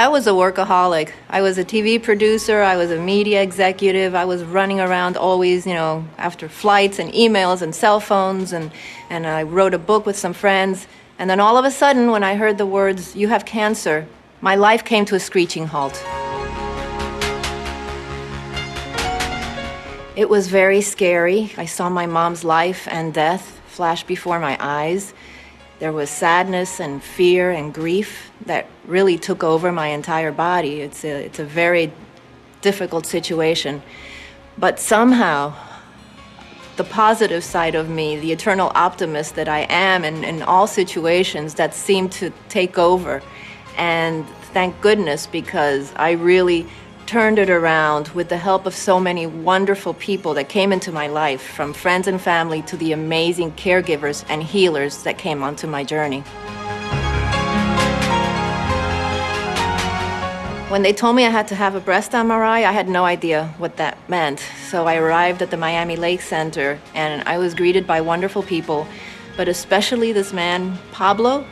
I was a workaholic. I was a TV producer. I was a media executive. I was running around always, after flights and emails and cell phones, and I wrote a book with some friends. And then all of a sudden, when I heard the words, "You have cancer," my life came to a screeching halt. It was very scary. I saw my mom's life and death flash before my eyes. There was sadness and fear and grief that really took over my entire body. It's a very difficult situation. But somehow, the positive side of me, the eternal optimist that I am in all situations, that seemed to take over. And thank goodness, because I really turned it around with the help of so many wonderful people that came into my life, from friends and family to the amazing caregivers and healers that came onto my journey. When they told me I had to have a breast MRI, I had no idea what that meant. So I arrived at the Miami Lake Center, and I was greeted by wonderful people, but especially this man, Pablo,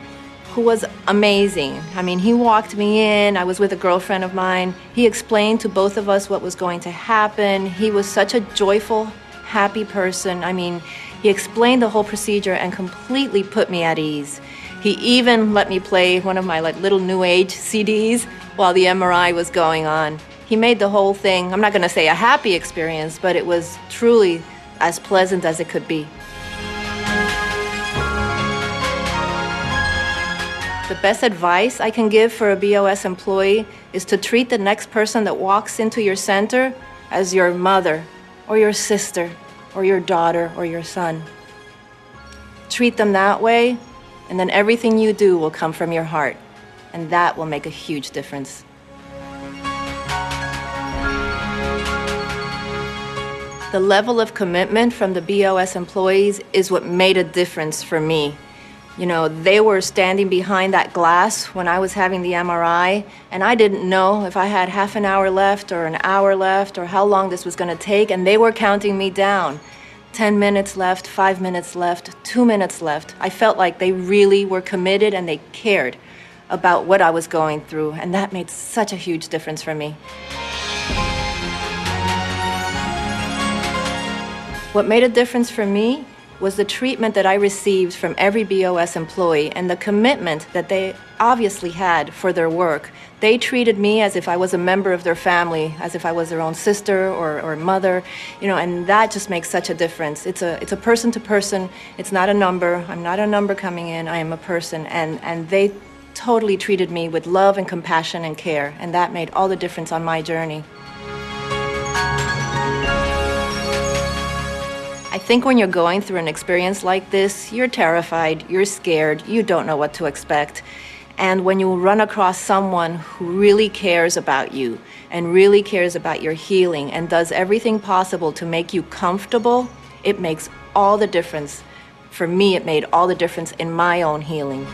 who was amazing. I mean, he walked me in. I was with a girlfriend of mine. He explained to both of us what was going to happen. He was such a joyful, happy person. I mean, he explained the whole procedure and completely put me at ease. He even let me play one of my little new age CDs while the MRI was going on. He made the whole thing, I'm not going to say a happy experience, but it was truly as pleasant as it could be. The best advice I can give for a BOS employee is to treat the next person that walks into your center as your mother or your sister or your daughter or your son. Treat them that way, and then everything you do will come from your heart, and that will make a huge difference. The level of commitment from the BOS employees is what made a difference for me. They were standing behind that glass when I was having the MRI, and I didn't know if I had half an hour left or an hour left or how long this was going to take, and they were counting me down. 10 minutes left, 5 minutes left, 2 minutes left. I felt like they really were committed and they cared about what I was going through, and that made such a huge difference for me. What made a difference for me was the treatment that I received from every BOS employee and the commitment that they obviously had for their work. They treated me as if I was a member of their family, as if I was their own sister or mother, and that just makes such a difference. It's a person to person. It's not a number. I'm not a number coming in. I am a person, and they totally treated me with love and compassion and care, and that made all the difference on my journey. I think when you're going through an experience like this, you're terrified, you're scared, you don't know what to expect. And when you run across someone who really cares about you and really cares about your healing and does everything possible to make you comfortable, it makes all the difference. For me, it made all the difference in my own healing.